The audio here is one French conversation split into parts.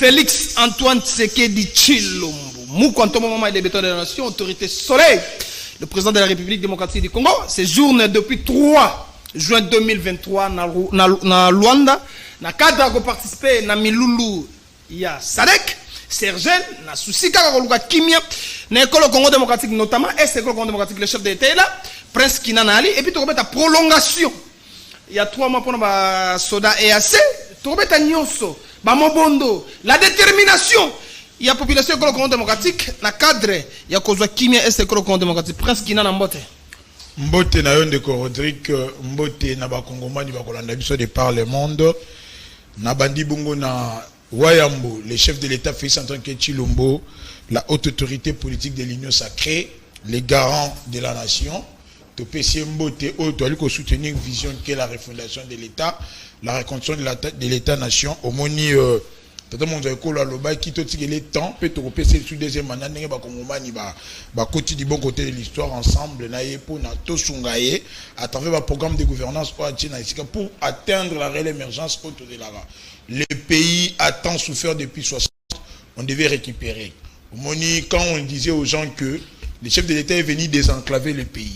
Félix Antoine Tshisekedi Tshilombo, Moukwantomo Mama des bétons de la nation, autorité soleil, le président de la République démocratique du Congo, séjourne depuis 3 juin 2023 na Luanda, na cadre de participer na Milulu ya Sadek, Sergel, na Soussika Koluka Kimia, na école Congo démocratique notamment, et c'est l'école Congo démocratique, le chef d'État est là, Prince Kinana Ali, et puis tu remets ta prolongation. Il y a 3 mois pour le soda EAC, tu remets ta nyonso. Bamobondo, la détermination. Il y a population école Congo démocratique, na cadre, il y a Kozwa Kimia et école Congo démocratique. Prince Kinana Mbote. Mbote na yon de Rodrigue, Mbote na ba Kongomani ba Kolanda biso de par le monde. Na bandi bongo na Wayambo, le chef de l'État Félix Antoine Tshilombo, la haute autorité politique de l'Union sacrée, les garants de la nation. Topesi Mbote auto aliko soutenir une vision qui est la refondation de l'État, la reconstruction de l'État-nation. Au moni tata mon école à l'oba qui tout le temps peut te repasser sur deuxième mandat n'est pas comme mani ba côté du bon côté de l'histoire ensemble na yepo na to sungaye à travers un programme de gouvernance pour atteindre la réelle émergence autour de la. Le pays a tant souffert depuis 60, on devait récupérer. Au moni quand on disait aux gens que le chef de l'État est venu désenclaver le pays.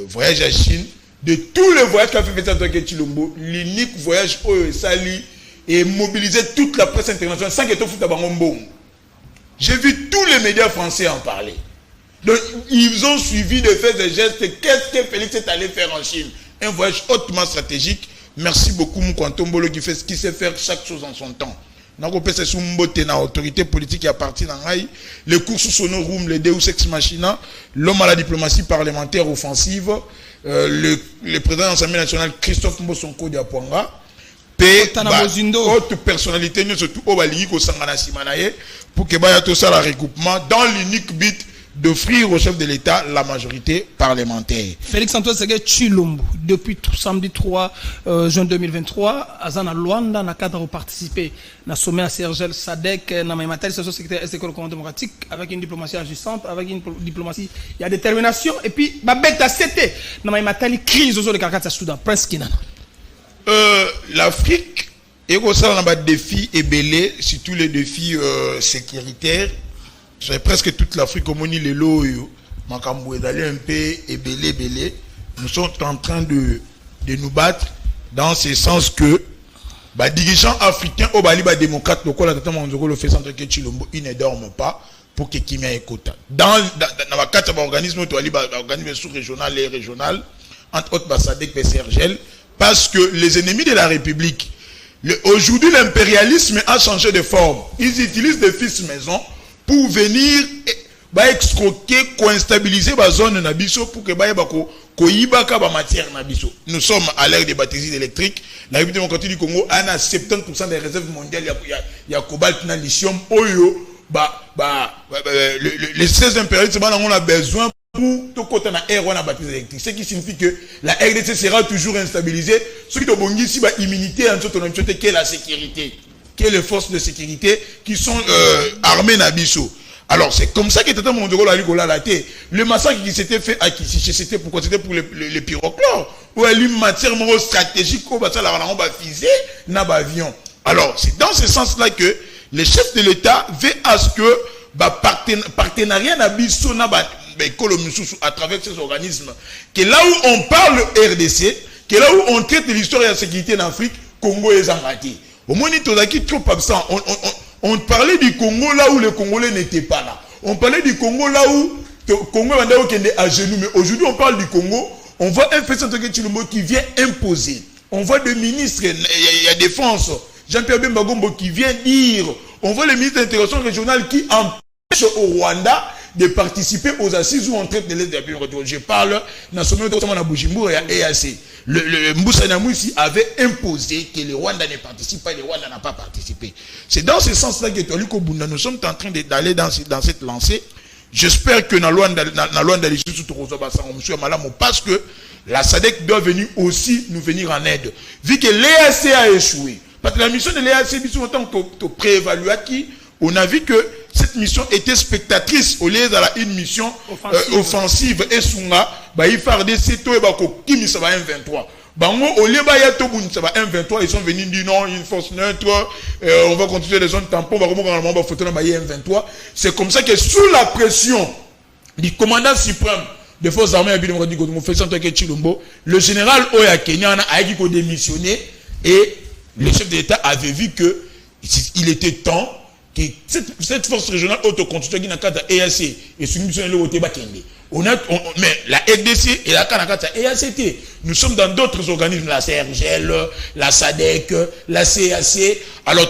Voyage à Chine, de tous les voyages qu'a fait Félix Antoine Tshilombo, l'unique voyage où Sali et mobiliser toute la presse internationale sans que tout foute à Bangombo. J'ai vu tous les médias français en parler. Donc ils ont suivi de faire des gestes. Qu'est-ce que Félix est allé faire en Chine? Un voyage hautement stratégique. Merci beaucoup Moukwantombolo qui fait ce qui sait faire chaque chose en son temps. C'est sous Mbote na autorité politique qui appartient à Ngaï, le cours sous Sonorum, le Deus Ex Machina, l'homme à la diplomatie parlementaire offensive, le président de l'Assemblée nationale Christophe Mbosonko Diapwanga, haute personnalité, surtout au Balingi Kosangana Simanaye, pour que Baya tout ça la regroupement dans l'unique but d'offrir au chef de l'État la majorité parlementaire. Félix Antoine Tshilombo, depuis samedi 3 juin 2023, Azana Luanda, na cadre de participer na sommet à Sergel Sadek, na Maïmatali, c'est secrétaire de l'école Congo démocratique, avec une diplomatie agissante, avec une diplomatie, il y a détermination, et puis, Babeta c'était, na Maïmatali, crise aux autres de Soudan, Prince Kinana. L'Afrique, et aussi, on a des défis ébélés, surtout les défis sécuritaires. C'est presque toute l'Afrique, comme on dit, les lots, Makambo est d'aller un peu ébélé. Nous sommes en train de nous battre dans ce sens que, dirigeants africains, au Bali, démocrates, le Kola, le fait centre que Tshilombo, ils ne dorment pas pour que Kimia écoute. Dans la carte d'organisme, organisme sous-régional et régional, entre autres, Sadek et Sergel, parce que les ennemis de la République, aujourd'hui, l'impérialisme a changé de forme. Ils utilisent des fils maison pour venir escroquer, co-instabiliser la zone nabiso pour que matière nabiso. Nous sommes à l'ère des batteries électriques. La République démocratique du Congo a 70% des réserves mondiales. Il y a cobalt, il y a lithium, oyo. Les 16 impérialistes, on a besoin pour tout côté na air on a batteries électriques. Ce qui signifie que la RDC sera toujours instabilisée. Ce qui est ici, immunité en tout qui est la sécurité. Que les forces de sécurité qui sont armées Nabiso. Alors c'est comme ça que Tata Mondoro la laté. Le massacre qui s'était fait à Kisiché, c'était pour les pyrochlores. Ou une matière stratégique où ça la on va viser n'a pas avion. Alors c'est dans ce sens-là que les chefs de l'État veulent à ce que partenariat Nabiso n'a pas à travers ces organismes. Que là où on parle RDC, que là où on traite de l'histoire et la sécurité en Afrique, Congo est engagé. Au moins, trop absent. On parlait du Congo là où les Congolais n'étaient pas là. On parlait du Congo là où le Congo est à genoux. Mais aujourd'hui, on parle du Congo. On voit un Félix Antoine Tshilombo qui vient imposer. On voit des ministres, il y a défense. Jean-Pierre Bembagombo qui vient dire. On voit les ministres d'intégration régionale qui empêchent au Rwanda de participer aux assises où on traite de l'aide de la Bible. Je parle dans ce moment de Bujumbura et EAC. Le Moussa Namoussi avait imposé que le Rwanda ne participe pas et le Rwanda n'a pas participé. C'est dans ce sens-là que nous sommes en train d'aller dans cette lancée. J'espère que dans Luanda, parce que la SADC doit venir aussi nous venir en aide. Vu que l'EAC a échoué. Parce que la mission de l'EAC, en tant que préévaluateur, on a vu que cette mission était spectatrice au lieu d'avoir une mission offensive et sunga il FARDC to et bako kimi ça va M23 Bango, au lieu de tout ça va M23, ils sont venus dire non, une force neutre, on va continuer les zones tampons, on va photo dans M23. C'est comme ça que sous la pression du commandant suprême des forces armées le général Oya Kenya a dit qu'il démissionné et le chef de l'État avait vu que il était temps que cette force régionale autoconstituée qui n'a qu'à EAC et soumission le côté Bakende. Mais la RDC et la Kanakata EACT, nous sommes dans d'autres organismes, la CRGL, la SADC, la CAC. Alors,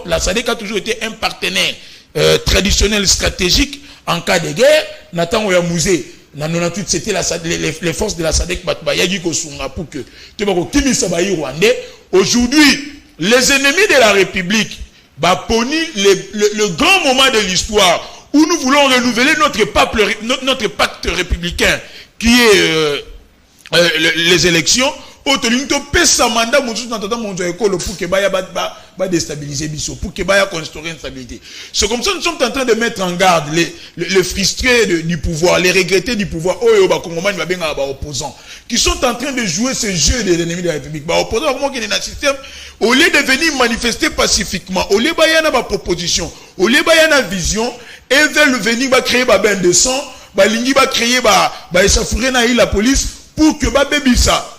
la SADC a toujours été un partenaire traditionnel stratégique en cas de guerre. Nathan Oyamouze, dans 98, c'était les forces de la SADC pour que aujourd'hui, les ennemis de la République, le grand moment de l'histoire où nous voulons renouveler notre pacte républicain qui est les élections, pour que déstabiliser Bissau, pour que construire une stabilité. C'est comme ça que nous sommes en train de mettre en garde les frustrés du pouvoir, les regrettés du pouvoir, opposants, qui sont en train de jouer ce jeu des ennemis de la République. Opposants, système, au lieu de venir manifester pacifiquement, au lieu de faire une proposition, au lieu de faire une vision, ils veulent venir créer un de sang, créer la police pour que ça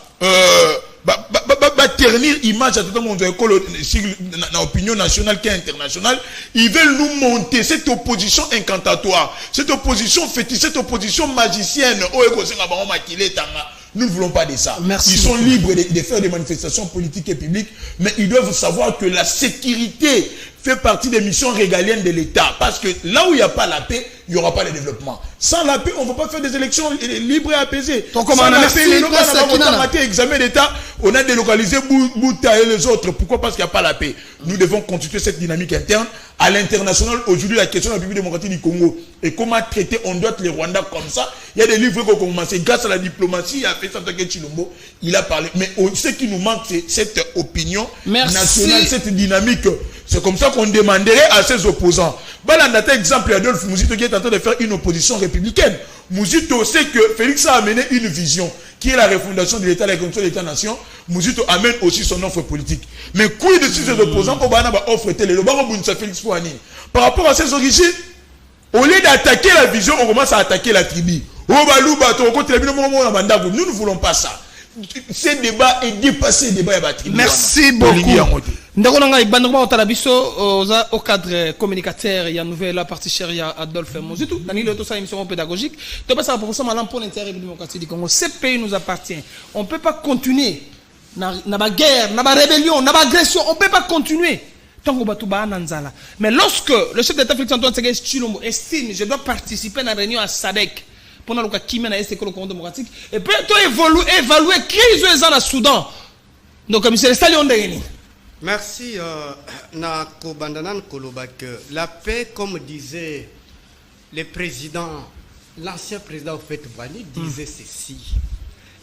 ternir image à tout le monde dans l'opinion nationale qui est internationale. Ils veulent nous monter cette opposition incantatoire, cette opposition fétiche, cette opposition magicienne. Nous ne voulons pas de ça. Merci. Ils sont libres de faire des manifestations politiques et publiques, mais ils doivent savoir que la sécurité fait partie des missions régaliennes de l'État. Parce que là où il n'y a pas la paix, il n'y aura pas de développement. Sans la paix, on ne va pas faire des élections libres et apaisées. Donc, comment on a fait examen d'État, on a délocalisé Bouta et les autres. Pourquoi? Parce qu'il n'y a pas la paix. Nous devons constituer cette dynamique interne. À l'international, aujourd'hui, la question de la République démocratique du Congo et comment traiter, on doit les Rwandais comme ça. Il y a des livres qui ont commencé grâce à la diplomatie. Il a fait ça avec Chilombo. Il a parlé. Mais ce qui nous manque, c'est cette opinion nationale, cette dynamique. C'est comme ça qu'on demanderait à ses opposants. Balandata, exemple, Adolphe Mouzito qui est en train de faire une opposition républicaine. Mouzito sait que Félix a amené une vision qui est la refondation de l'État, la reconstruction de l'État-nation. Mouzito amène aussi son offre politique. Mais quid de ces opposants pour offre télé, Félix Fouani. Par rapport à ses origines, au lieu d'attaquer la vision, on commence à attaquer la tribu. Nous ne voulons pas ça. Ce débat est dépassé, le débat est merci beaucoup. Au cadre communicateur, il y a une nouvelle partie chérie Adolphe Mozitou. Dans une émission pédagogique, pour l'intérêt démocratique du Congo. Ce pays nous appartient. On ne peut pas continuer. N'a guerre, n'a rébellion, n'a agression. On ne peut pas continuer. Mais lorsque le chef d'État Félix Antoine Tshisekedi Tshilombo estime je dois participer à la réunion à SADC pendant le cas qui mène à le Congo démocratique et peut-être évaluer crise dans le Soudan. Donc, M. Stallion Ndegeni. Merci. La paix, comme disait le président, l'ancien président Houphouët-Boigny disait ceci.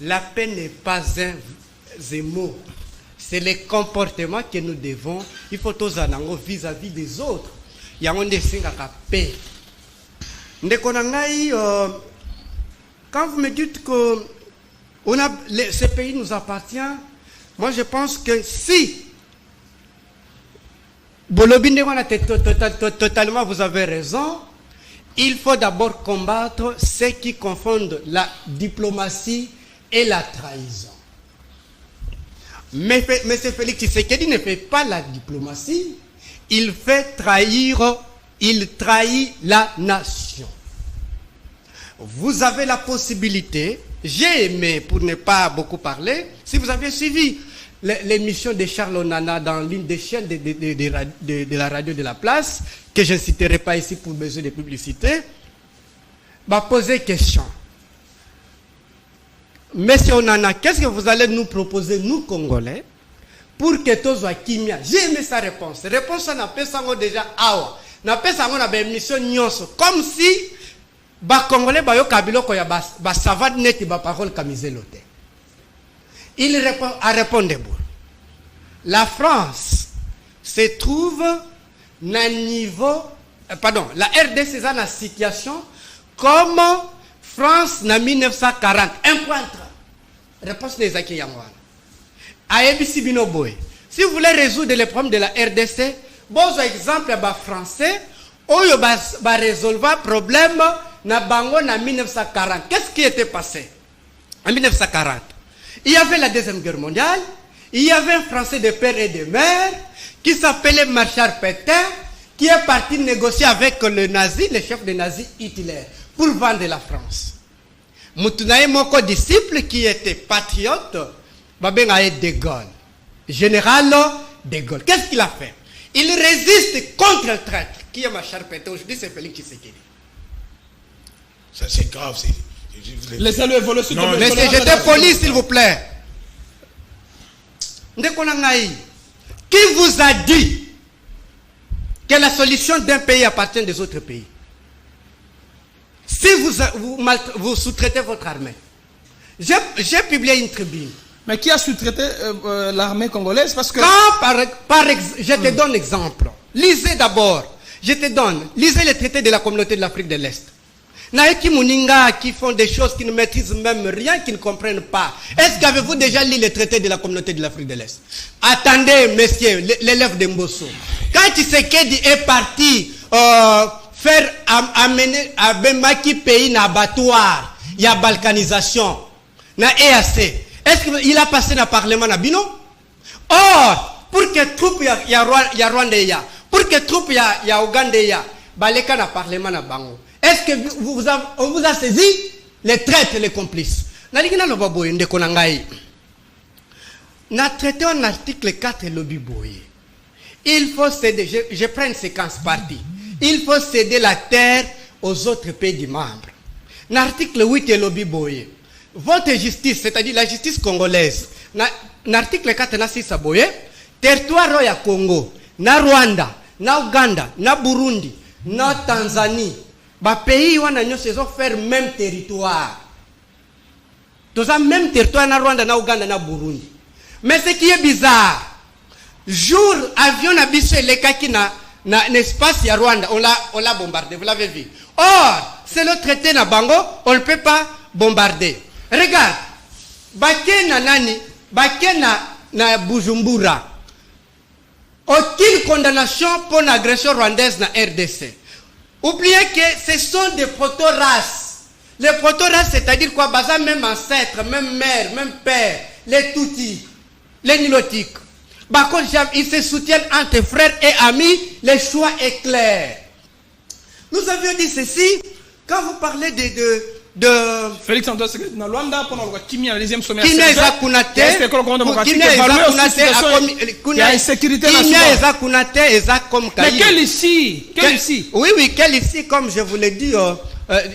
La paix n'est pas un mot. C'est les comportements que nous devons, il faut tous en avoir vis-à-vis des autres. Il y a un dessin à la paix. Quand vous me dites que ce pays nous appartient, moi je pense que si totalement vous avez raison, il faut d'abord combattre ceux qui confondent la diplomatie et la trahison. Mais M. Félix Tshisekedi ne fait pas la diplomatie, il trahit la nation. Vous avez la possibilité, j'ai aimé, pour ne pas beaucoup parler, si vous avez suivi l'émission de Charles Onana dans l'une des chaînes de la radio de la place, que je ne citerai pas ici pour besoin de publicité, va poser question. Monsieur Onana, qu'est-ce que vous allez nous proposer, nous Congolais, pour que tous soient kimia? J'ai aimé sa réponse. Réponse, on appelle ça déjà awa. On appelle ça une émission nyonso. Comme si, les Congolais, ils kabilo koya ba savate net ba parole kamizelote. Il répond à répondre. La France se trouve à niveau, pardon, la RDC est dans la situation comme France en 1940, 1.3. réponse des Zaki Yamwana. Aebisi Bino Boy. Si vous voulez résoudre les problèmes de la RDC, bon exemple à français, oyo va résolver le problème na bango na 1940. Qu'est-ce qui était passé en 1940? Il y avait la Deuxième Guerre mondiale, il y avait un Français de père et de mère qui s'appelait Marshal Pétain, qui est parti négocier avec le nazi, le chef des nazis Hitler, pour vendre la France. Moutunaye Moko disciple qui était patriote, Babengaye de Gaulle. Général de Gaulle. Qu'est-ce qu'il a fait? Il résiste contre le traître. Qui est Marshal Pétain? Aujourd'hui, c'est Félix Tshisekedi. Ça, c'est grave. Laissez-le évoluer sur le CGT police, s'il vous plaît. Qui vous a dit que la solution d'un pays appartient des autres pays? Si vous sous-traitez votre armée, j'ai publié une tribune. Mais qui a sous-traité l'armée congolaise? Parce que... Je te donne exemple. Lisez d'abord. Lisez les traités de la communauté de l'Afrique de l'Est. Naeki Mouninga qui font des choses qui ne maîtrisent même rien, qui ne comprennent pas. Est-ce qu'avez-vous déjà lu les traités de la communauté de l'Afrique de l'Est? Attendez, messieurs, l'élève de Mbosso. Quand Tshisekedi est parti faire amener à Bemaki pays n'abattoir, il y a balkanisation, na EAC. Est-ce qu'il a passé dans le Parlement na Bino? Or, pour que troupes y a Rwanda, pour que troupes y a Ouganda, baleka na Parlement na Bango. Est-ce que on vous a saisi les traîtres, les complices? Na traité en article 4 lobby boye. Il faut céder, je prends une séquence partie. Il faut céder la terre aux autres pays membres. L'article 8 est lobby boye. Votre justice, c'est-à-dire la justice congolaise, l'article 4 na 6 boye, territoire ya Congo, na Rwanda, na Ouganda, na Burundi, na Tanzanie, ba pays wana nyo saison faire même territoire. Tous ça même territoire na Rwanda, na Ouganda, na Burundi. Mais ce qui est bizarre, jour avion na biso les kaki na espace ya Rwanda, on l'a bombardé, vous l'avez vu. Or, c'est le traité na Bango, on ne peut pas bombarder. Regarde, baké na nani, baké na Bujumbura. Aucune condamnation pour l'agression rwandaise na RDC. Oubliez que ce sont des proto-races. Les proto-races, c'est-à-dire quoi? Baza même ancêtre, même mère, même père, les Tutsis, les Nilotiques. Par contre, ils se soutiennent entre frères et amis, le choix est clair. Nous avions dit ceci, quand vous parlez de Félix Antoine Tshisekedi na Rwanda pendant le Kimia, le deuxième sommet. Kimia Ezakunate, mais quel ici? Quel ici? Oui, quel ici, comme je vous l'ai dit,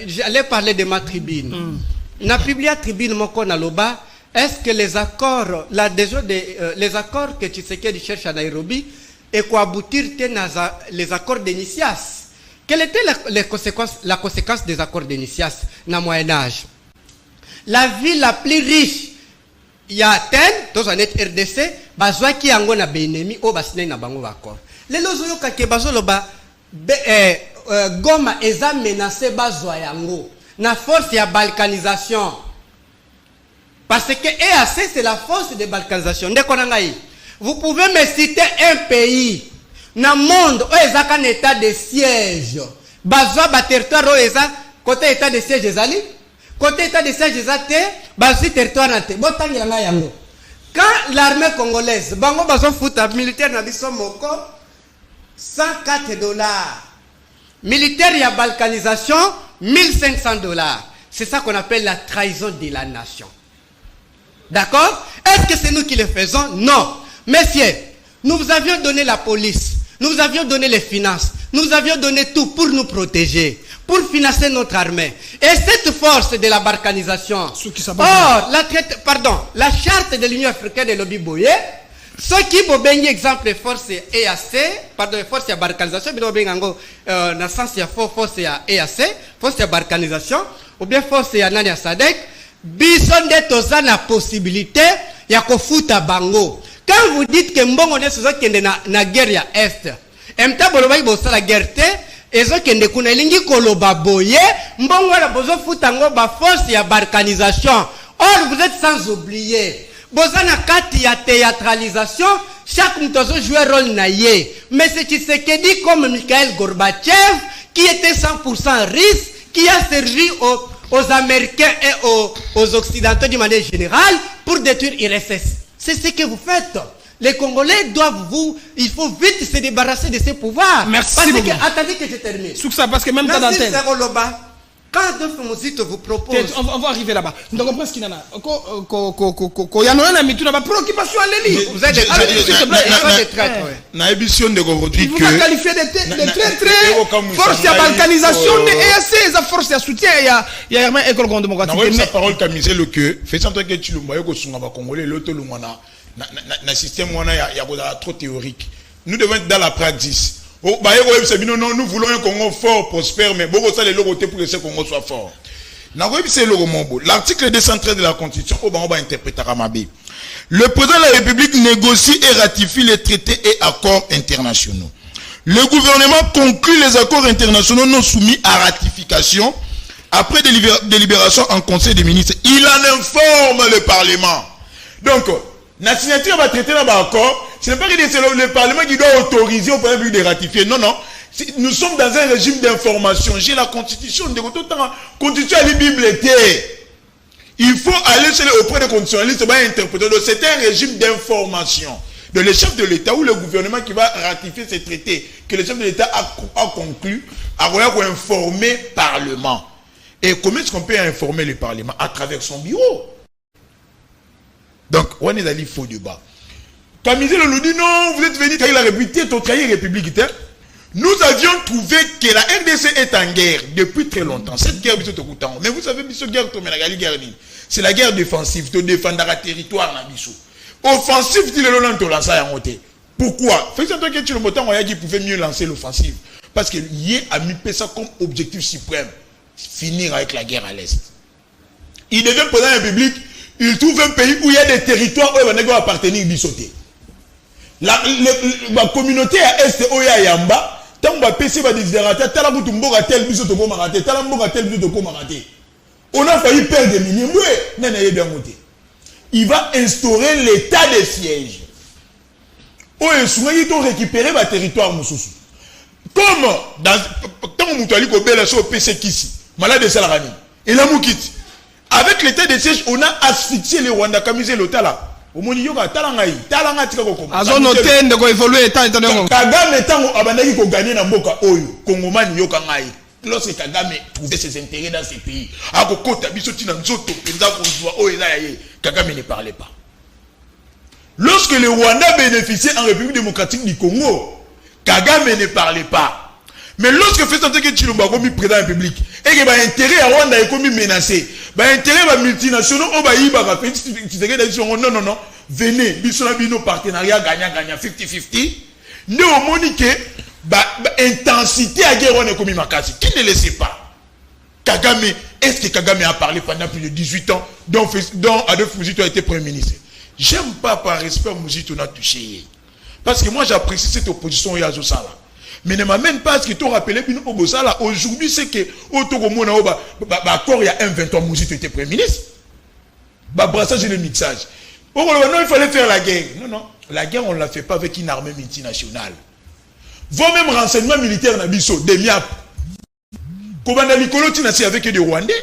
j'allais parler de ma tribune. Na publié tribune moko na loba. Est-ce que les accords, les accords que Tshisekedi cherche à Nairobi, et quoi aboutir les accords d'Initias? Quelle était la conséquence des accords d'Initias dans le Moyen-Âge? La ville la plus riche, il y a Athènes, dans un RDC, bazwa qui a un bénémi au bassin na bango accord. Les lozoyo kake bazolo ba Goma eza menacé bazwa yango na force ya balkanisation. Parce que EAC c'est la force de balkanisation. Vous pouvez me citer un pays dans le monde où il y a un état de siège. Bazwa ba territoire où il y a côté état de siège ezali, côté état de siège ezate, bazwa territoire nate. Botangi nga yango. Quand l'armée congolaise, bango bazwa futa militaire na biso moko $104. Militaire ya balkanisation $1500. C'est ça qu'on appelle la trahison de la nation. D'accord? Est-ce que c'est nous qui le faisons? Non. Messieurs, nous vous avions donné la police, nous vous avions donné les finances, nous vous avions donné tout pour nous protéger, pour financer notre armée. Et cette force de la balkanisation, la charte de l'Union africaine de l'Obi Boye, ceux qui ont béni exemple force EAC, pardon, force de balkanisation, mais dans le sens il y a force de EAC, force de balkanisation, ou bien force de Nani Sadek, bison de toza la possibilité ya kofuta bango. Quand vous dites que mbongo ne sozo kende na guerre ya est, emta boloba ibosa la guerre te, ezo kende kuna lingi koloba boye, mbongo la bozo futa ngo ba force ya balkanisation. Or Or, vous êtes sans oublier. Bozana kati ya théâtralisation, chaque moutozo joue un rôle naïe. Mais c'est Tshisekedi comme Mikhail Gorbatchev, qui était 100% russe, qui a servi aux Américains et aux Occidentaux d'une manière générale pour détruire l'IRSS. C'est ce que vous faites. Les Congolais doivent il faut vite se débarrasser de ces pouvoirs. Merci beaucoup. Attendez que je termine. Sous ça, parce que même pas d'antenne. Quand Adolphe Muzito vous propose... On va arriver là-bas. Donc, on ce qu'il y en a. Il y a une préoccupation à l'élite. Vous êtes des traîtres. Il vous a qualifié de traîtres. Force à balkanisation de EAC, ça force à soutien. Il y a une école démocratique. Mais sa parole Kamisé le que fait sentir que tu le vois que sur les Congolais l'autre le mana na système on a trop théorique. Nous devons être dans la pratique. Oh, bah, non, nous voulons un Congo fort, prospère, mais beaucoup ça les logotés pour que ce Congo soit fort. L'article 213 de la Constitution, on va interpréter à Mabé. Le président de la République négocie et ratifie les traités et accords internationaux. Le gouvernement conclut les accords internationaux non soumis à ratification après délibération en Conseil des ministres. Il en informe le Parlement. Donc, la signature va traiter l'accord. Ce n'est pas que c'est le Parlement qui doit autoriser au Parlement de ratifier. Non, non. Nous sommes dans un régime d'information. J'ai la Constitution. La Constitution et la Bible étaient. Il faut aller auprès des constitutionnalistes et interpréter. Donc, c'est un régime d'information. Donc, le chef de l'État ou le gouvernement qui va ratifier ces traités que le chef de l'État a conclu, a informé le Parlement. Et comment est-ce qu'on peut informer le Parlement? À travers son bureau. Donc, on est allé faux débat. Kamisé nous dit non, vous êtes venu trahir la République, tu trahir la République. Nous avions trouvé que la RDC est en guerre depuis très longtemps. Cette guerre, mais vous savez, c'est la guerre défensive, de défendre le territoire. Offensive, dit le Lolo lancer à monter. Pourquoi? Faites-en que tu le montant, il pouvait mieux lancer l'offensive. Parce qu'il a mis ça comme objectif suprême. Finir avec la guerre à l'Est. Il devient président de la République, il trouve un pays où il y a des territoires où il va appartenir à sauter. La communauté à Est, où il y a Yamba, tant que PC va désider, on a failli perdre des milliers. Il va instaurer l'état de siège. Où il doit récupérer le territoire. Comme dans tant que PC Kissi, malade de Salarani, et la Moukiti. Avec l'état de siège, on a asphyxié les Rwanda, Kamisé l'Otala. Au monde, il y a Talanga Tikako. Azo noté de quoi évoluer étant étonnant. Kagame tango abandaki ko gagner na mboka oyo. Kongomani yoka ngai. Lorsque Kagame trouvait ses intérêts dans ces pays, ako kota biso tina nzoto penza ko zwa oyo eza yaye. Kagame ne parlait pas. Lorsque le Rwanda bénéficiait en République démocratique du Congo, Kagame ne parlait pas. Mais lorsque fait sentir que Tshilombo comme président de la République et que l'intérêt à Rwanda est comme menacé, l'intérêt à multinationaux, non, venez, bisonabino partenariat gagnant 50-50. Nous avons dit que l'intensité à guerre est comme Makasi. Qui ne le sait pas? Kagame, est-ce que Kagame a parlé pendant plus de 18 ans dont Adolphe Muzito a été Premier ministre? J'aime pas par respect Muzito n'a touché. Parce que moi j'apprécie cette opposition au Yazosala. Mais ne m'amène pas à ce que tu rappelles aujourd'hui, c'est que il y a un 23 Muzito était Premier ministre. Brassage et le mixage. Non, il fallait faire la guerre. Non, la guerre, on ne la fait pas avec une armée multinationale. Vos mêmes renseignements militaires n'abisso, des MIAP. Kobanda Mikolo, tu n'as avec des Rwandais.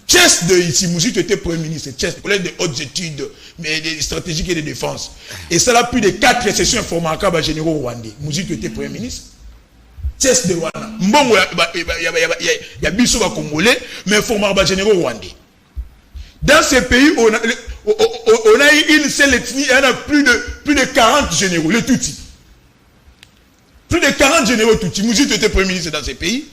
Chess de ici, Muzito était Premier ministre. Chess, collège de hautes études, mais des stratégiques et de défense. Et ça a plus de 4 sessions informatiques généraux rwandais. Muzito était Premier ministre. Chess de Rwanda. Mbongo, il y a biso congolais, mais informatiques généraux rwandais. Dans ces pays, on a eu une seule ethnie, il y en a plus de 40 généraux, les Tutsis. Plus de 40 généraux Tutsis. Muzito était Premier ministre dans ces pays.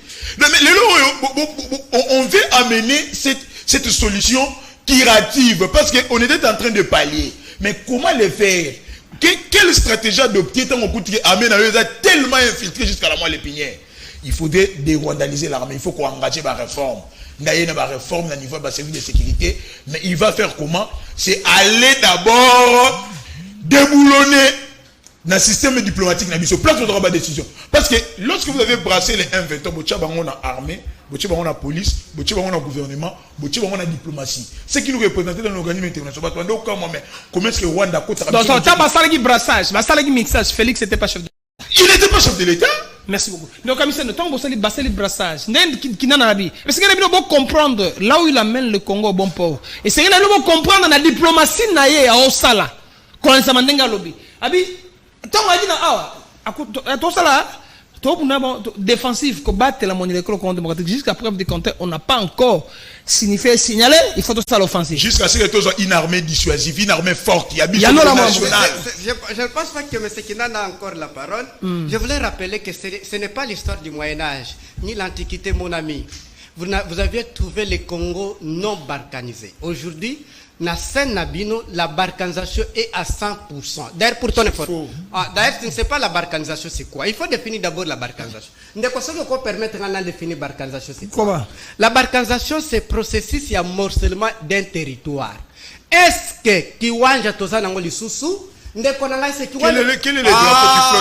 On veut amener cette solution curative parce qu'on était en train de pallier. Mais comment le faire? Quelle stratégie adopter tant qu'on amène à eux tellement infiltré jusqu'à la moelle épinière? Il faudrait dérwandaliser l'armée. Il faut qu'on engage la réforme. Il y a une réforme au niveau de la sécurité de sécurité. Mais il va faire comment? C'est aller d'abord déboulonner dans le système diplomatique, place de droit de décision. Parce que lorsque vous avez brassé les 1-20 ans, vous avez armé, botier bango na police, botier bango na gouvernement, botier bango na diplomatie. Ce qui nous représente dans l'organisme international. Comment est-ce que Rwanda côté donc ça basala qui brassage, basala qui mixage, Félix n'était pas chef de il n'était pas chef de l'État. Merci beaucoup. Donc, comme c'est le temps, vous allez basser le brassage. Qui n'a pas dit. Parce que nous devons comprendre là où il amène le Congo au bon port. Et c'est que nous devons comprendre la diplomatie naïe à Osala. Quand ça m'a dit lobby. Abi, tant on a dit à Osala, défensif, combattre la monnaie démocratique. Jusqu'à preuve de compter, on n'a pas encore signifié, signalé, il faut tout ça l'offensive. Jusqu'à ce que tu aies une armée dissuasive, une armée forte qui habite au niveau national. Je ne pense pas que M. Kinan a encore la parole. Je voulais rappeler que ce n'est pas l'histoire du Moyen-Âge, ni l'Antiquité, mon ami. Vous aviez trouvé le Congo non barcanisé. Aujourd'hui, na scène nabino, la barcanisation est à 100%. D'ailleurs, pour ton effort. D'ailleurs, tu ne sais pas la barcanisation, c'est quoi. Il faut définir d'abord la barcanisation. Ne peut permettre de définir la barcanisation, c'est quoi. Comment? La barcanisation, c'est le processus de morcellement d'un territoire. Est-ce que Kiwanja Tozana Ngoli Soussou? Quel est le droit que tu fais?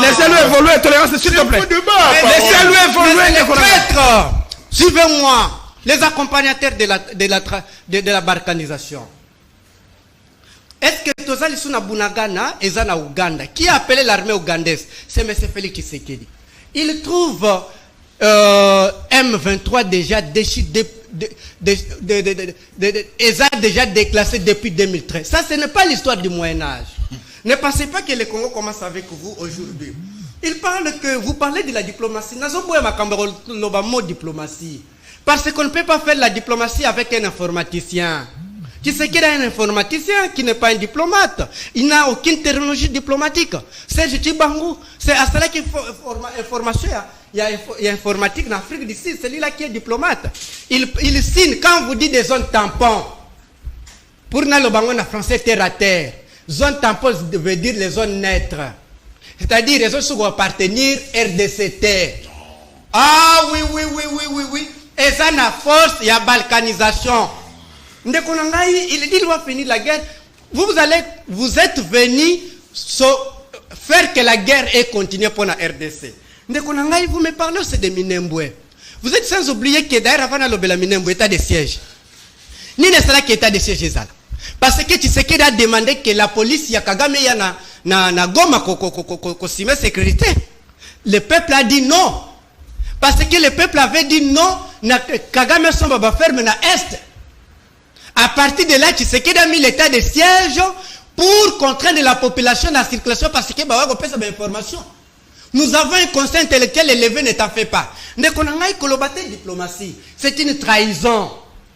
Laissez-le évoluer, tolérance, s'il te plaît. Laissez-le évoluer. Suivez-moi, les accompagnateurs de la barcanisation. Est-ce que Tozali Suna Bunagana et Zana Ouganda, qui a appelé l'armée ougandaise, c'est M. Félix Tshisekedi. Il trouve M23 déjà déjà déclassé depuis 2013. Ça, ce n'est pas l'histoire du Moyen-Âge. Ne pensez pas que le Congo commence avec vous aujourd'hui. Vous parlez de la diplomatie. Nous avons diplomatie. Parce qu'on ne peut pas faire la diplomatie avec un informaticien. Qui sait qu'il y a un informaticien qui n'est pas un diplomate. Il n'a aucune technologie diplomatique. C'est Jitibangou. C'est à cela qu'il faut information. Il y a informatique en Afrique d'ici. C'est lui-là qui est diplomate. Il signe quand vous dites des zones tampons. Pour nous, le bangon en français terre à terre. Zone tampon veut dire les zones neutres. C'est-à-dire les zones qui vont appartenir RDCT. Ah oui. Et ça n'a force, il y a balkanisation. Il dit qu'il va finir la guerre. Vous êtes venus faire que la guerre ait continué pour la RDC. Vous me parlez aussi de Minembwe. Vous êtes sans oublier que d'ailleurs avant de Minembwe, état de siège. Ni ne sera qu'état de siège. Parce que tu sais qu'il a demandé que la police, ya Kagame, ya na Goma, ko sécurité. Le peuple a dit non. Parce que le peuple avait dit non, na Kagame son baba ferme na Est. À partir de là, tu sais qu'il a mis l'état de siège pour contraindre la population dans la circulation parce que bah on peut savoir information. Nous avons un conseil intellectuel élevé, ne t'en fais pas. Diplomatie, c'est une trahison.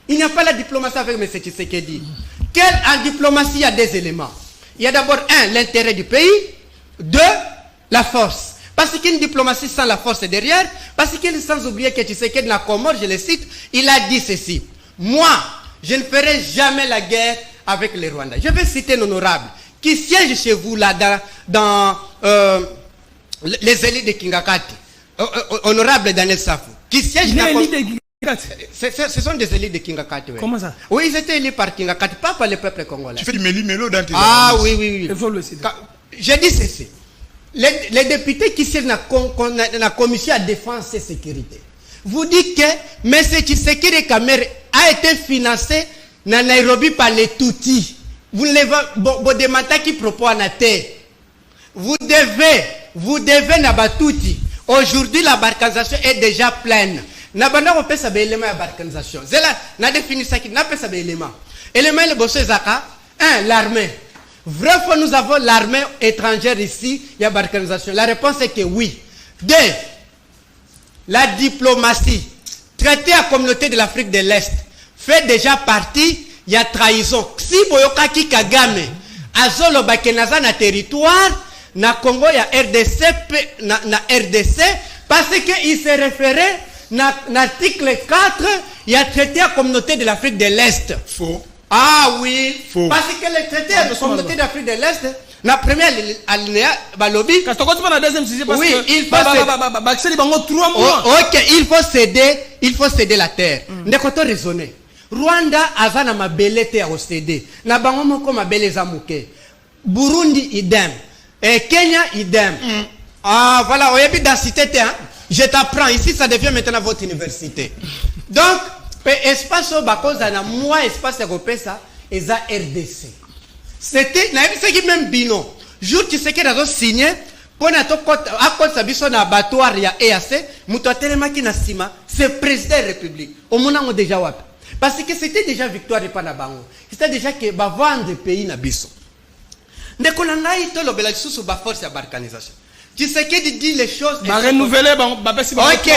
Il n'y a pas la diplomatie avec M. Tshisekedi. En diplomatie, il y a des éléments. Il y a d'abord l'intérêt du pays. 2, la force. Parce qu'une diplomatie sans la force est derrière. Parce qu'il sans oublier que Tshisekedi dans la Comore, je le cite, il a dit ceci. Moi, je ne ferai jamais la guerre avec les Rwandais. Je vais citer l'honorable qui siège chez vous là dans les élites de Kingakati. Honorable Daniel Safou. Qui siège dans ce sont des élites de Kingakati. Oui. Comment ça? Oui, ils étaient élus par Kingakati, pas par le peuple congolais. Tu fais du méli-mélo dans tes oui. J'ai dit ceci. Les députés qui siègent dans la commission de défense et sécurité. Vous dites que M. Tshisekedi Kamere a été financé dans Nairobi par les Tutsis. Vous ne demandez qui propose à terre. Vous devez Nabatouti. Aujourd'hui, la barcanisation est déjà pleine. Nabana on peut savoir l'élément de la barcanisation. C'est là, na définition qui n'a pas savoir l'élément. Élément le bosso Zaka. 1. L'armée. Vrai fois nous avons l'armée étrangère ici, il y a barcanisation. La réponse est que oui. 2. La diplomatie, traiter la communauté de l'Afrique de l'Est, fait déjà partie, il y a trahison. Si Boyokaki Kagame, Azolo Bakenaza na territoire, na Congo, il y a RDC, na RDC, parce qu'il s'est référé, na l'article 4, il y a traité la communauté de l'Afrique de l'Est. Faux. Ah oui. Faux. Parce que le traité de la communauté de l'Afrique de l'Est, la première alinéa, balobi. Quand tu continues la deuxième, c'est parce oui, que il faut ok, il faut céder la terre. Ndekoto raisonner. Rwanda azana mabelete à céder. Na bango moko mabele zamuke. Burundi idem. Et Kenya idem. Ah voilà, on est dans cité hein. Je t'apprends ici, ça devient maintenant votre université. Donc, espace au bakoza na moi espace ça et ça RDC. C'était ce qui même bino. Jour tu sais que dans signé pour na to à cause ça biso na abattoir ya EAC, muto telema ki na sima, c'est président de la République. Au moment où déjà wapi. Parce que c'était déjà victoire de Panabango. C'était déjà que ba vendre pays na biso. Ndeko na ngai to lobela sous ba force ya balkanisation. Tu sais que dit les choses ba renouveler ba pesi ba. OK,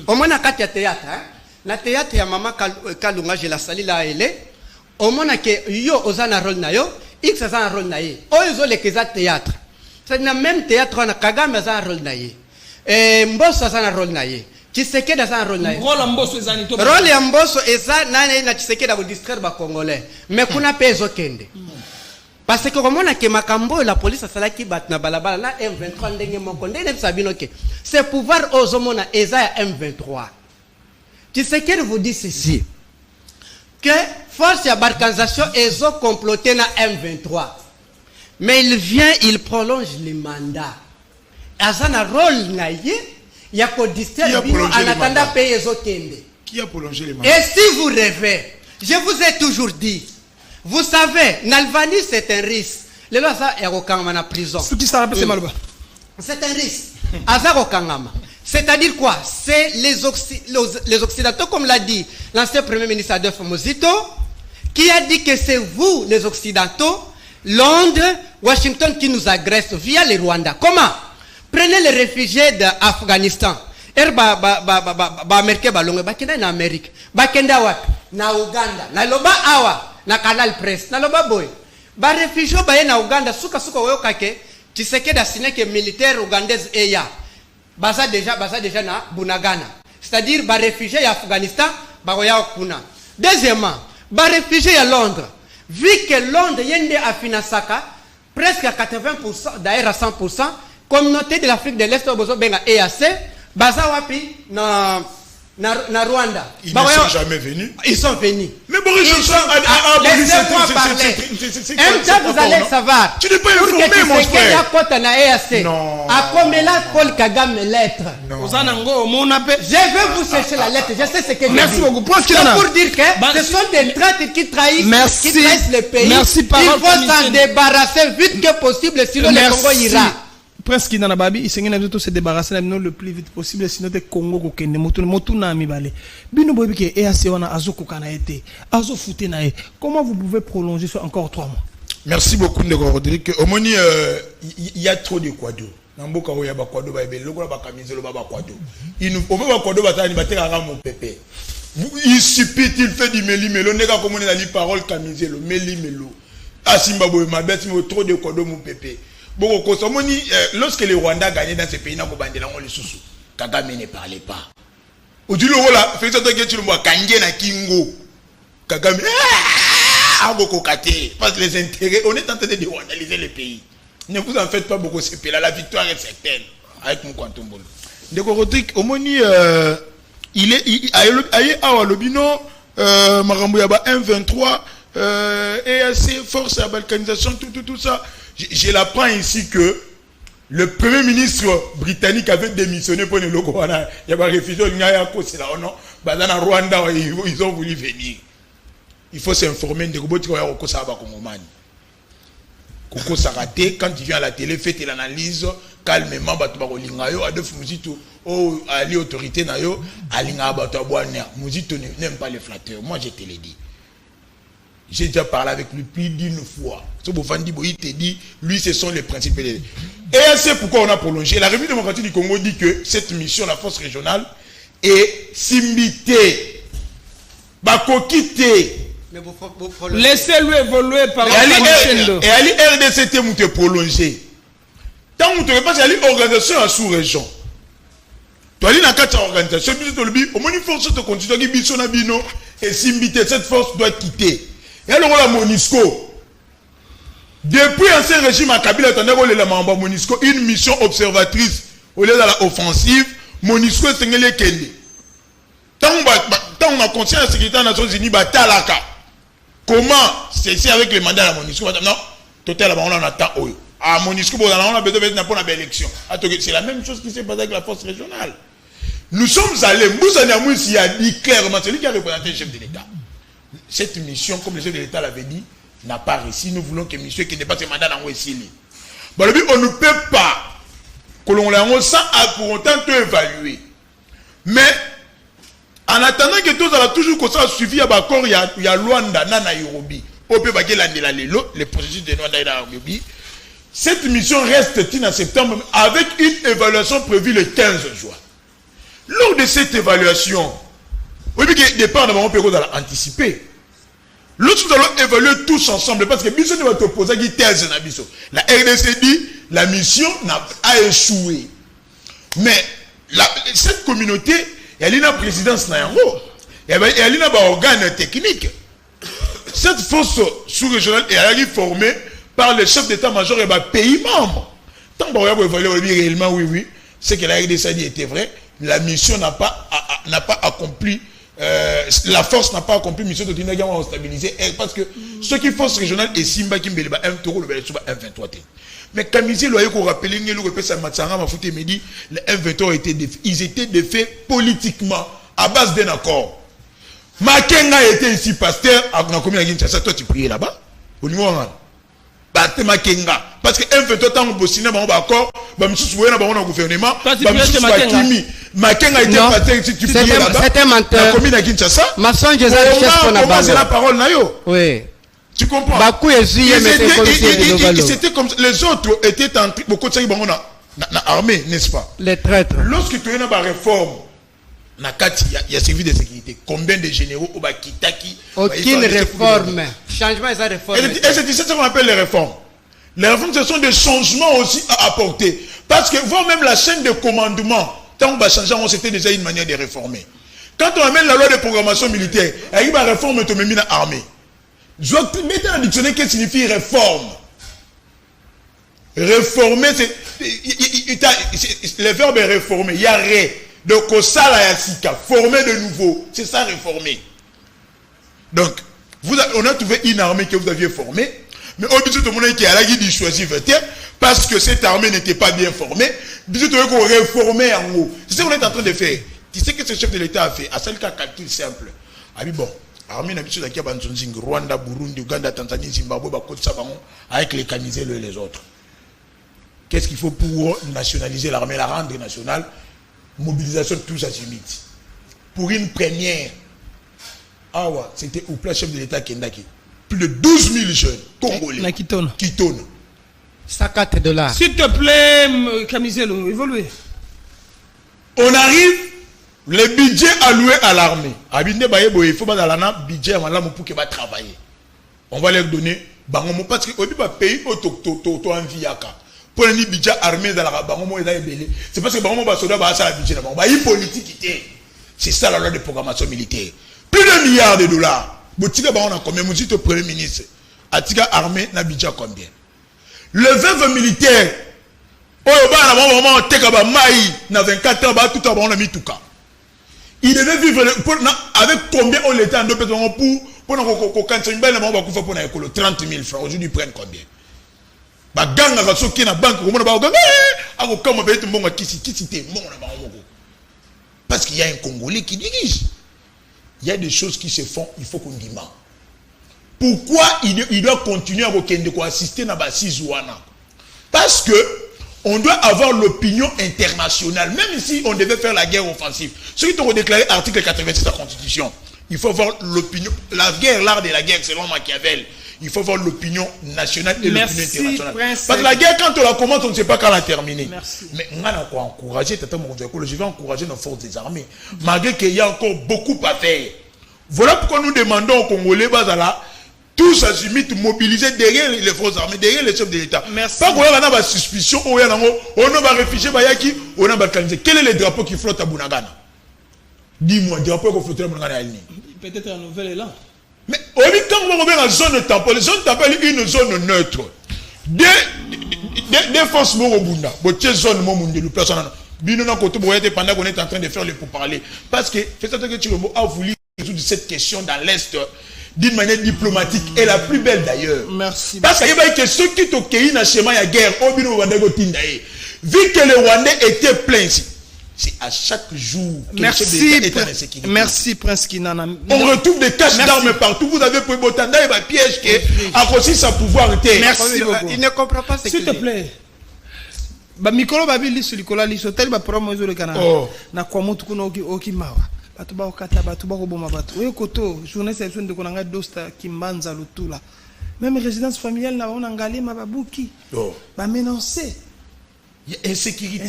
au moins na kati ya théâtre, hein. Na théâtre ya mama Kalunga je la sali la ele. Au moins que yo ozana rôle na yo, X a un rôle na ye. Oyo le keza théâtre. C'est le même théâtre na Kagame a un rôle na ye. Mbosso a un rôle na ye. Tshisekedi a un rôle na ye. Rôle Mbosso ezani to. Rôle ya Mbosso eza na Tshisekedi a distraire ba congolais. Mais kuna pezo kende. Parce que comme on a que makambo la police a sala ki bat na balabala na M23 ndenge moko ndenge sabino ke. C'est pouvoir ozomona eza M23. Tshisekedi vous dit ceci. Que force ya balkanisation ils ont comploté na M23. Mais il vient, il prolonge les mandats. Azana rôle na ye, ya ko distraire bino en attendant payer les autres. Qui a prolongé les mandats? Et si vous rêvez, je vous ai toujours dit, vous savez, Nalvani c'est un risque. Le loi ça est au Kangama prison. Ce qui s'est rappelé c'est malheureux. C'est un risque. Azar au Kangama. C'est-à-dire quoi? C'est les Occidentaux, comme l'a dit l'ancien Premier ministre Adolphe Muzito, qui a dit que c'est vous, les Occidentaux, Londres, Washington, qui nous agressent via les Rwandais. Comment? Prenez les réfugiés d'Afghanistan. Américain balonge bakenda na Amérique. Bakenda wat na Uganda. Na loba awa na Canal Press. Na loba boy. Ba réfugiés ba na Uganda suka oyo kake Tshisekedi asine que militaire ougandaise eya. Baza déjà na Bunagana. C'est-à-dire ba réfugiés d'Afghanistan bagoya kuna. Deuxièmement, ba réfugiés à Londres. Vu que Londres yende a financaka presque à 80%, d'ailleurs à 100%, communauté de l'Afrique de l'Est au besoin benga EAC, baza wapi na Rwanda. Ils ne sont jamais venus. Ils sont venus. Mais Boris Johnson laissez-moi parler. Un temps vous allez savoir. Tu n'es pas informé, mon frère. Non. À combien là Paul Kagame lettre? Je vais vous chercher la lettre. Je sais ce que je dis. Merci beaucoup. Pour dire que ce sont des traîtres qui trahissent le pays. Merci, il faut s'en débarrasser vite que possible, sinon le Congo ira. Presque dans la babi, il s'engage se débarrasser le plus vite possible, sinon le Congo kokende motu na mibale. Bino bobi ke EAC wana azoko kana été, azo fouté na e. Comment vous pouvez prolonger ça encore 3 mois? Merci beaucoup Ndeko Rodrigue. Au moins il y a trop de quado. Namboka oya ba quado ba ebele lokola ba kamizelo ba quado. Il nous on veut ba quado ba tani ba teka mon pépé. Il suffit il fait du meli-melo neka comme on a li parole kamizelo meli-melo. Asimba boy ma bête mais trop de quado mon pépé. Bon, lorsque les Rwandais gagnaient dans ces pays, les sous Kagame ne parlait pas. Aujourd'hui, là, fait ça que tu le vois, na Kingo. Kagame, parce que les intérêts, on est en train de rwandaliser les pays. Ne vous en faites pas beaucoup, ces pays-là, la victoire est certaine. Avec mon quantum bolo. D'accord, Rodrigue, au moins, il est à l'obino, Marambouya 1-23, EAC, force à balkanisation, tout ça. Je l'apprends ici que le premier ministre britannique avait démissionné pour le logo. Il y a des réfugiés, il y a des Rwanda, ils ont voulu venir. Il faut s'informer de robots qui ont Congomani. Koko Sarate, quand il vient à la télé, fait l'analyse calmement, Adolphe Muzito, Ali autorité, Muzito n'aime pas les flatteurs. Moi, je te l'ai dit. J'ai déjà parlé avec lui plus d'une fois. Il te dit, lui, ce sont les principes. Et c'est pourquoi on a prolongé. La République démocratique du Congo dit que cette mission, la force régionale, est simbitée. Bakokité. Laissez-le évoluer par la et Ali RDCT m'a prolongé. Tant que tu ne pas aller organisation à sous-région. Tu as dit dans 4 organisations, au moins une force de continuer et simbité. Cette force doit quitter. Et alors la MONUSCO, depuis l'ancien régime à Kabila, la MONUSCO, une mission observatrice au lieu de l'offensive, MONUSCO est un kende. Tant on a conscience de la sécurité des Nations Unies, comment c'est avec les mandats de la MONUSCO? Non, totalement on attend. À MONUSCO, on a besoin d'une élection. C'est la même chose qui s'est passé avec la force régionale. Nous sommes allés, Moussa Niamousi a dit clairement, c'est lui qui a représenté le chef de l'État. Cette mission, comme le chef de l'État l'avait dit, n'a pas réussi. Nous voulons que monsieur qui n'est pas ce mandat dans Wessili. Bon, on ne peut pas, que l'on l'a sans pour autant tout évaluer. Mais, en attendant que tout ça toujours comme ça suivi à Bakor, il y a Luanda, Nairobi. Au peut les processus de Luanda et Nairobi. Cette mission reste en septembre avec une évaluation prévue le 15 juin. Lors de cette évaluation, oui, que départ, on peut anticiper. Lorsque nous allons évaluer tous ensemble, parce que Bisso ne va t'opposer à thèse na Bisso. La RDC dit la mission a échoué. Mais cette communauté, elle est la présidence Nayango. Elle est un organe technique. Cette force sous-régionale est formée par le chef d'état-major et par pays membre. Tant qu'on va évaluer réellement, oui, c'est que la RDC dit était vrai. La mission n'a pas accompli, la force n'a pas accompli mission de Tinaga à stabiliser. Parce que ce qui force régionale est Simba qui me dit un tour, le Bélésuba 1,23. Mais comme ici, le qu'on rappelle, le Matsanga m'a foutu, me dit, les 1,23 ils étaient défaits politiquement à base d'un accord. Makenga était ici pasteur, à la commune de Kinshasa, toi tu priais là-bas, au niveau de Makenga. Parce que 1,23 ans, on peut signer un accord, on a gouvernement, Makenga était pasteur ici, tu priais là-bas. C'était menteur. La commune de Kinshasa. Maçon, j'ai la parole, Nayo. Oui. Tu comprends? C'était comme les autres étaient en train, beaucoup de gens ont armée, n'est-ce pas? Les traîtres. Lorsque tu as une réforme, il y a servi de sécurité. Combien de généraux au Bakitaki? Aucune réforme. Changement et sa réforme. Et c'est ça qu'on appelle les réformes. Les réformes, ce sont des changements aussi à apporter. Parce que, voir même la chaîne de commandement, tant qu'on va changer, c'était déjà une manière de réformer. Quand on amène la loi de programmation militaire, il y a une réforme de la armée. Je vais mettre dans le dictionnaire qu'est-ce que signifie réforme. Réformer, c'est. Le verbe est réformer. Il y a ré. Donc, former de nouveau. C'est ça, réformer. Donc, on a trouvé une armée que vous aviez formée. Mais au bout de tout le monde qui a la guide de choisir parce que cette armée n'était pas bien formée. Bisous, tu veux qu'on réformer en haut. C'est ce qu'on est en train de faire. Tu sais que ce chef de l'État a fait. À celle qui a calcul simple. Ah oui, bon. Armée n'a pas de Rwanda, Burundi, Uganda, Tanzanie, Zimbabwe, Côte Sabaron, avec les Camisés et les autres. Qu'est-ce qu'il faut pour nationaliser l'armée, la rendre nationale? Mobilisation de tous azimuts. Pour une première, c'était au plat chef de l'État Kendaki. Plus de 12 000 jeunes congolais qui tournent. $4. S'il te plaît, Camiselo, évoluez. On arrive, le budget alloué à l'armée. Il faut pas un budget pour qu'il va travailler. On va leur donner, parce que le pays est en viaka. Pour le budget armé dans la c'est parce que le budget politique. C'est ça la loi de programmation militaire. Plus de milliards de $. Botika on a combien? Monsieur le Premier ministre. Atika armée n'a budget combien? Le veuve militaire. Na 24 ans, tout à on a mis tout cas. Il devait vivre avec combien on l'était en 2 pour 30 000 francs. Aujourd'hui, ils prennent combien? Parce qu'il y a un Congolais qui dirige. Il y a des choses qui se font, il faut qu'on dise. Pourquoi il doit continuer à assister à Basizouana? Parce que on doit avoir l'opinion internationale, même si on devait faire la guerre offensive. Ceux qui ont déclaré l'article 86 de la Constitution, il faut avoir l'opinion, la guerre, l'art de la guerre, selon Machiavel. Il faut avoir l'opinion nationale et l'opinion internationale. Parce que la guerre, quand on la commence, on ne sait pas quand la terminer. Merci. Mais on a encouragé, je vais encourager nos forces des armées. Malgré qu'il y a encore beaucoup à faire. Voilà pourquoi nous demandons aux Congolais, tous azimuts mobilisés derrière les forces armées, derrière les chefs de l'État. Merci. Pas qu'on a une suspicion, on a réfugié, on a organisé. Quel est le drapeau qui flotte à Bunagana? Dis-moi, le drapeau qui flotte à Bunagana. Peut-être un nouvel élan. Mais quand on va dans zone tampon, la zone tampon est une zone neutre. Des forces morobunda, des zones morobunda, le place pendant qu'on est en train de faire les pourparlers. Parce que Chilombo a voulu résoudre cette question dans l'Est d'une manière diplomatique et la plus belle d'ailleurs. Merci. Parce qu'il y a que ceux qui ont dans le schéma de guerre, vu que les Rwandais étaient pleins ici. c'est à chaque jour que merci Prince Kinana. On retrouve des caches d'armes partout. Vous avez pris Botanda et ma piège qui a aussi sa pouvoir. Merci beaucoup. Il ne comprend pas ce qu'il dit. S'il te plaît. Ba mikolo ba bi liso likola liso tel ba promo zo le kana. Na kwa mutu kuna okimawa. Batu ba okata batu ba koboma batu. Oyo koto journée section de konanga dosta kimbanza lutula. Même résidence familiale na on angalé ma babuki. Ba menacer. Il y a insécurité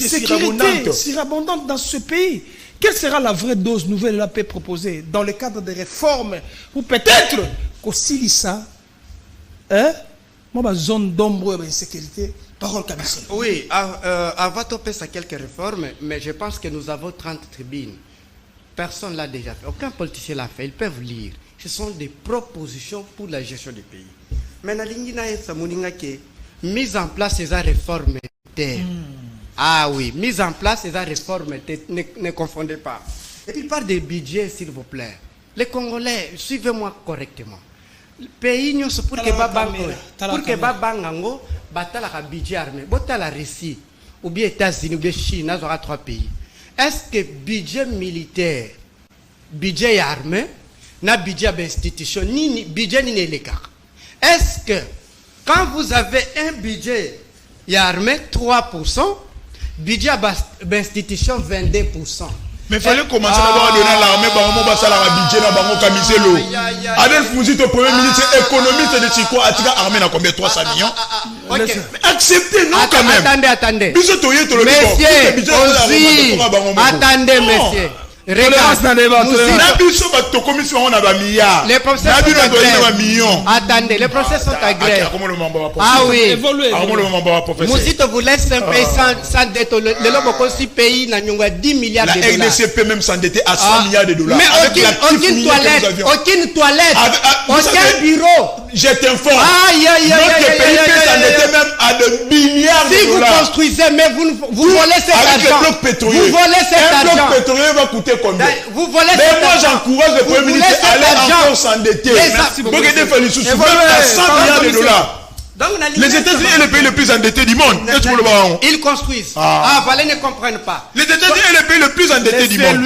surabondante dans ce pays. Quelle sera la vraie dose nouvelle de la paix proposée dans le cadre des réformes ou peut-être qu'aussi ça, hein, moi ma zone d'ombre et d'insécurité, parole cabissée. Oui, avant de passer à quelques réformes, mais je pense que nous avons 30 tribunes. Personne l'a déjà fait, aucun politicien l'a fait, ils peuvent lire. Ce sont des propositions pour la gestion du pays. Mais la ligne mise en place ces réformes. Ah oui, mise en place ces réformes, ne confondez pas. Et puis il parle des budgets, s'il vous plaît. Les Congolais, suivez-moi correctement. Le pays, nous pour que Babangango batala un budget armé, la Russie, ou bien États-Unis, ou bien Chine, nous aura 3 pays. Est-ce que budget militaire, budget armé, na budget d'institution, ni budget ni l'écart? Est-ce que quand vous avez un budget armé 3%, budget d'institution 22%. Mais il fallait commencer à donner à l'armée, budget Adolphe Mouzito, premier ministre économiste de Chico, a armé combien 300 millions. Acceptez, non quand même. Attendez. Attendez, monsieur. Attendez, les procès sont agréés. Ah oui. Mouzito vous laisse un pays sans dette. Le lobo aussi pays n'a 10 milliards de dollars. La RDC peut même s'endetter à 100 milliards de dollars. Mais aucune toilette, aucun bureau. Je t'informe. Notre pays peut s'endetter même à de milliards de dollars. Si vous construisez, mais vous volez cet argent. Avec le bloc pétrolier. Vous volez cet argent. Un bloc pétrolier va coûter combien? Vous volez mais moi j'encourage le Premier ministre à aller encore s'endetter. Merci beaucoup. Même à 100 milliards de dollars. Les États-Unis est le pays le plus endetté du monde. Ils construisent. Valais ne comprennent pas. Les États-Unis est le pays le plus endetté du monde.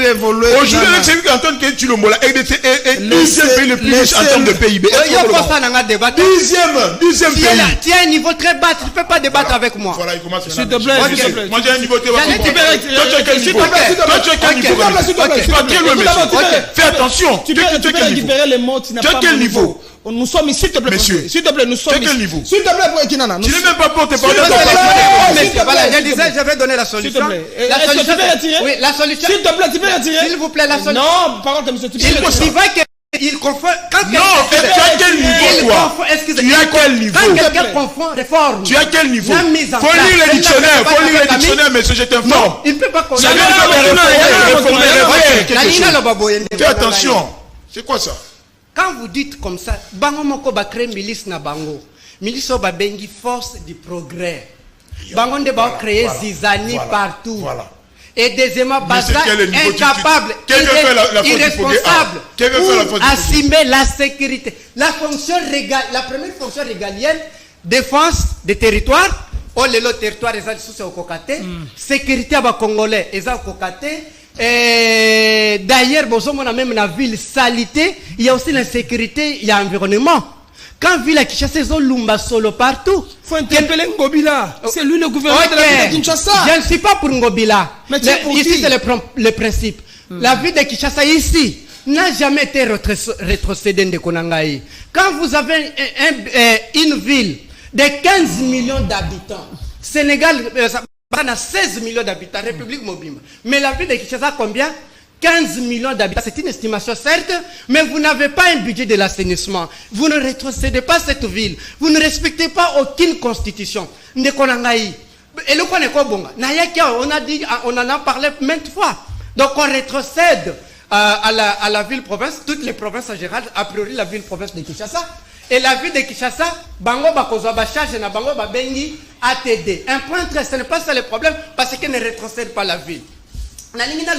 Aujourd'hui, c'est vu qu'Antoine Tshilombo, la RDC est le deuxième pays le plus riche en termes de PIB. Deuxième pays. Tu as un niveau très bas, tu ne peux pas débattre avec moi. Voilà, il commence. S'il te plaît, moi j'ai un niveau très bas. Toi tu as quel niveau? Fais attention. Tu peux récupérer les mots, tu n'as pas quel niveau? Nous sommes ici, s'il te plaît, monsieur. S'il te plaît, nous sommes ici. Quel niveau? S'il te plaît, pour Kinana. Tu n'es même pas porté par je disais, je vais donner la solution. S'il te plaît. La solution, tu peux retirer? Oui, la solution. S'il te plaît, tu peux retirer? S'il vous plaît, la solution. Non, par contre, monsieur, tu peux retirer. Il confond. Non, tu as quel niveau, toi? Tu as quel niveau? Quand quelqu'un confond réforme. Tu as quel niveau? Faut lire le dictionnaire, monsieur, je t'informe. Il ne peut pas confondre. Fais attention. C'est quoi ça? Quand vous dites comme ça, bango moko ba créer milice na bango. Milice ba bengi force du progrès. Bango nde ba créer zizani partout. Voilà. Et deuxièmement, Baza incapable, irresponsable pour assumer la sécurité. La fonction régalienne, la première fonction régalienne, défense des territoires. Oh le territoire est sous au Kokate, sécurité à Congolais est au Kokate. D'ailleurs, on a même la ville salité, il y a aussi l'insécurité, il y a l'environnement. Quand ville à Kinshasa, ils ont Lumba Solo partout. Il faut interpeller Ngobila. C'est lui le gouverneur de la ville de Kinshasa. Je ne suis pas pour Ngobila. Mais ici, c'est le principe. La ville de Kinshasa, ici, n'a jamais été rétrocédée de Konangaï. Quand vous avez une ville de 15 millions d'habitants, Sénégal, on a 16 millions d'habitants, République Mobimba. Mais la ville de Kinshasa, combien? 15 millions d'habitants. C'est une estimation, certes, mais vous n'avez pas un budget de l'assainissement. Vous ne rétrocédez pas cette ville. Vous ne respectez pas aucune constitution. Et le on a dit, on en a parlé maintes fois. Donc on rétrocède à la ville-province, toutes les provinces en général, a priori la ville-province de Kinshasa. Et la ville de Kinshasa, Bango Bakozo Bacharge na Bango Babengi ATD. Un point très, ce n'est pas ça le problème, parce qu'elle ne rétrocède pas la ville. La ligne n'a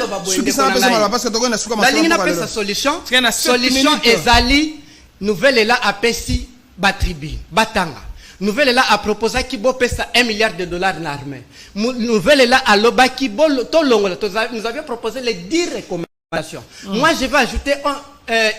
pas sa solution. Solution Ezali, nouvelle est là à Pessi, Batribi, Batanga. Nouvelle là a proposé qui bo pesa $1 milliard dans l'armée. Nouvelle là a loba qui bo to longo. Nous avions proposé les 10 recommandations. Moi je vais ajouter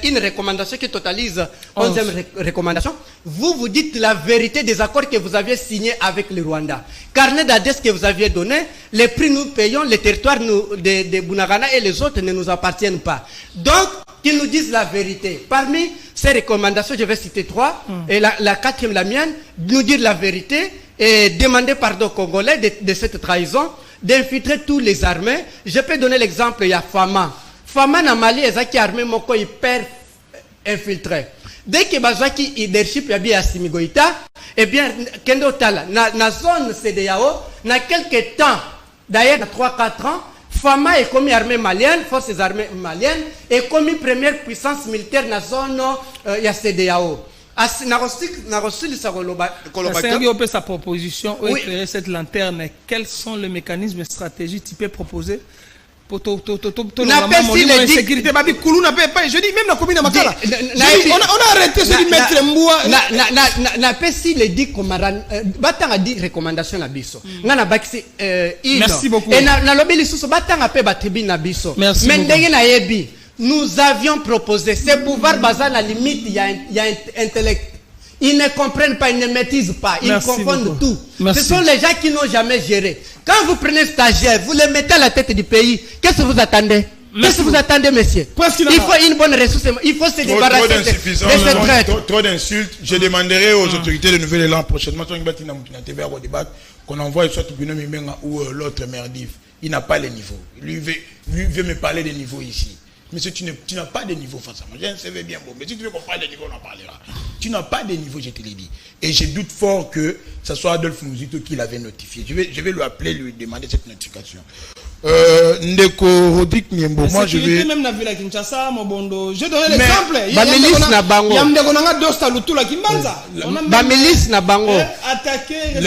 une recommandation qui totalise 11e recommandation. Vous dites la vérité des accords que vous aviez signés avec le Rwanda. Carnet d'adresse que vous aviez donné, les prix nous payons, les territoires de Bunagana et les autres ne nous appartiennent pas. Donc, qu'ils nous disent la vérité. Parmi ces recommandations, je vais citer 3, et la 4e, la mienne, nous dire la vérité et demander pardon aux Congolais de cette trahison, d'infiltrer tous les armées. Je peux donner l'exemple, il y a Fama. Fama na Mali ezaki armée moko hyper infiltré. Dès que bazaki leadership ya bien Assimi-Goïta, eh bien kendo tala na zone CEDEAO na quelques temps, d'ailleurs 3-4 ans, Fama est commis armée malienne, forces armées maliennes est commis première puissance militaire na zone ya CEDEAO. Sa proposition, oui. Éclairer cette lanterne, quels sont les mécanismes stratégiques typés proposés pour sécurité? Je dis même la commune de Makala. On a arrêté ce de mettre Mboua. Na pesi le dit comme batanga dit recommandation na biso. Ngana bakisi merci beaucoup. Et na lobi lisusu batanga pe batribi na biso. Mais ndenge na yebi. Nous avions proposé ce pouvoir basé la limite il y a intellect. Ils ne comprennent pas, ils ne maîtrisent pas, ils confondent tout. Merci. Ce sont les gens qui n'ont jamais géré. Quand vous prenez stagiaire, vous les mettez à la tête du pays, qu'est-ce que vous attendez? Qu'est-ce que vous attendez, monsieur? Il faut une bonne ressource, il faut se débarrasser de cette traite. Trop d'insultes. Je demanderai aux autorités de Nouvelle-Élan prochainement qu'on envoie soit ou l'autre merdif. Il n'a pas les niveaux. Lui veut me parler des niveaux ici. Mais si tu n'as pas de niveau face à moi, je ne sais bien bon. Mais si tu veux qu'on parle de niveau, on en parlera. Tu n'as pas de niveau, je te l'ai dit. Et je doute fort que ce soit Adolphe Mouzito qui l'avait notifié. Je vais lui appeler, lui demander cette notification. Ndeko Rodrigue Niembo, moi je vais. Même la ville à Kinshasa, Mobondo. Je donne l'exemple. Bamilis na bango. Yamdeko nanga dosta lutula Kimbanza. Bamilis na bango. Attaquer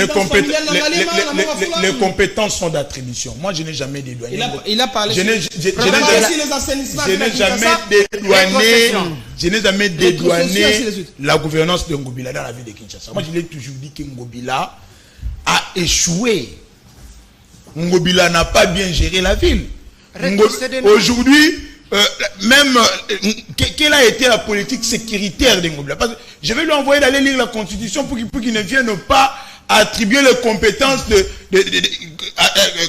les compétences sont d'attribution. Moi je n'ai jamais dédouané. Il a parlé. Je n'ai jamais dédouané la gouvernance de Ngobila dans la ville de Kinshasa. Moi je l'ai toujours dit que Ngobila a échoué. Ngobila n'a pas bien géré la ville. Aujourd'hui, même quelle a été la politique sécuritaire de Ngobila? Parce que je vais lui envoyer d'aller lire la constitution pour qu'il ne vienne pas attribuer les compétences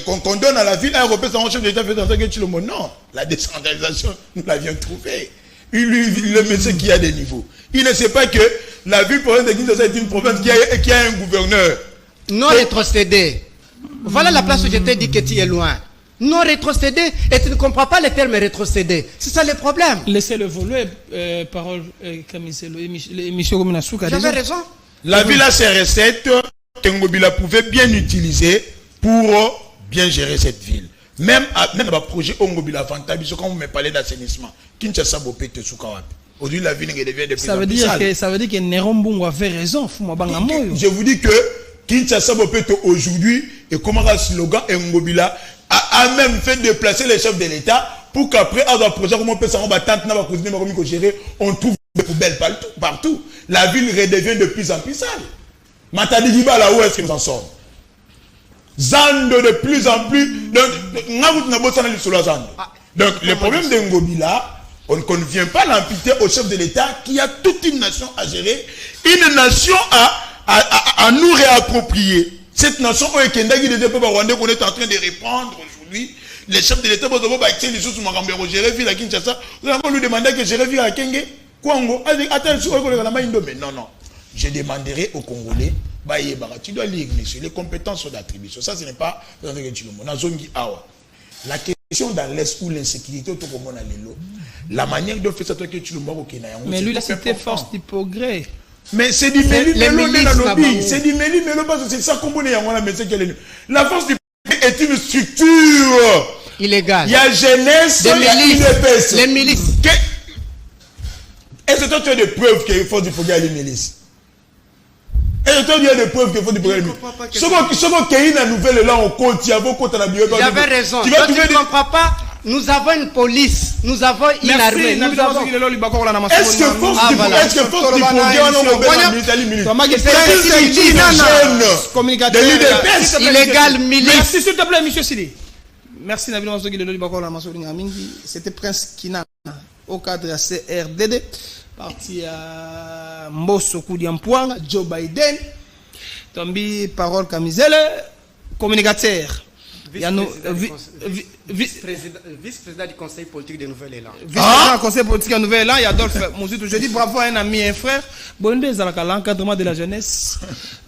qu'on donne à la ville à un représentant chef d'État fédéral que Tshilombo. Non, la décentralisation, nous l'avions trouvée. Le monsieur qui a des niveaux. Il ne sait pas que la ville province de Kinshasa est une province qui a un gouverneur. Non rétrocédé. Voilà la place où je t'ai dit que tu es loin. Non rétrocédé, et tu ne comprends pas le terme rétrocédé. C'est ça le problème. Laissez-le voler, parole, l'émission comme la souka. J'avais raison. La ville a ses recettes que Ngobila pouvait bien utiliser pour bien gérer cette ville. Même à projet Ngobila Fantabi, quand vous me parlez d'assainissement, Kinshasa Bopete Soukawapi. Aujourd'hui, la ville devient de plus en plus sale. Ça veut dire que Néron Bongo avait raison. Je vous dis que Kinshasa Bopete aujourd'hui, et comme un slogan, Ngobila a même fait déplacer les chefs de l'État pour qu'après, à un projet, comment on peut s'en battre, on trouve des poubelles partout. La ville redevient de plus en plus sale. Matadi Diba, là où est-ce qu'ils en sortent? Zando de plus en plus. Donc, le problème de Ngobila, on ne vient pas l'imputer au chef de l'État qui a toute une nation à gérer, une nation à nous réapproprier. Cette nation qu'on est en train de reprendre aujourd'hui, les chefs de l'État, vous allez lui demander que gérer ville à Kenge, Kwango, mais non. Je demanderai aux Congolais, tu dois lire, monsieur, les compétences sont d'attribution. Ça, ce n'est pas la question dans l'Est où l'insécurité, la manière de faire ça, mais lui, c'était force du progrès. Mais c'est du méli-mélo de la lobby. C'est du méli-mélo parce que c'est ça qu'on connaît. La force du progrès est une structure illégale. Il y a jeunesse, il y a UDPS. Les milices. Est-ce que toi tu as des preuves qu'il faut du progrès à les milices? Est-ce que toi tu as des preuves qu'il faut du progrès à les milices? Ce qu'on a nouvelle là, on compte, il y a beaucoup de J'avais raison. Tu ne comprends pas Nous avons une police, nous avons une armée, nous avons... Est-ce que force du illégal milice. Merci s'il te plaît, monsieur Sidi. Merci Nabil Mazogi de Lolibako la Masoli Ngamingi. C'était Prince Kina au cadre de CRDD. Parti à Mbosso Koudiampoang, Joe Biden. Tombi Parole Kamizele, communicateur. Vice-président du Conseil politique de Nouvel-Élan. Vice-président du Conseil politique de Nouvel-Élan, il y a Adolphe Mouzoutou. Je dis bravo à un ami et un frère. Bonne l'encadrement de la jeunesse,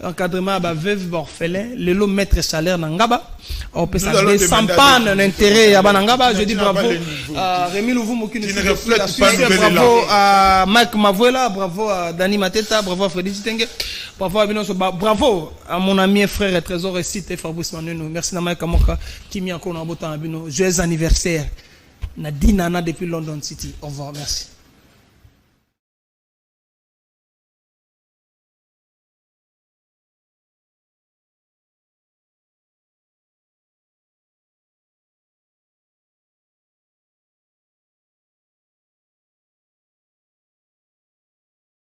encadrement de veuve orphelin, le lot maître salaire Nangaba. On peut s'appeler sans panne l'intérêt à Banangaba. Je dis bravo à Rémi Louvou Mokine. Bravo à Mike Mavouela, bravo à Dani Mateta, bravo à Frédéric Tenge, bravo à Binoso, bravo à mon ami et frère et trésor et cité Fabrice Manuno. Merci Namaï Kamoka qui m'y encore en beau temps à Bino. Joyeux anniversaire. Nadine Nana depuis London City. Au revoir, merci.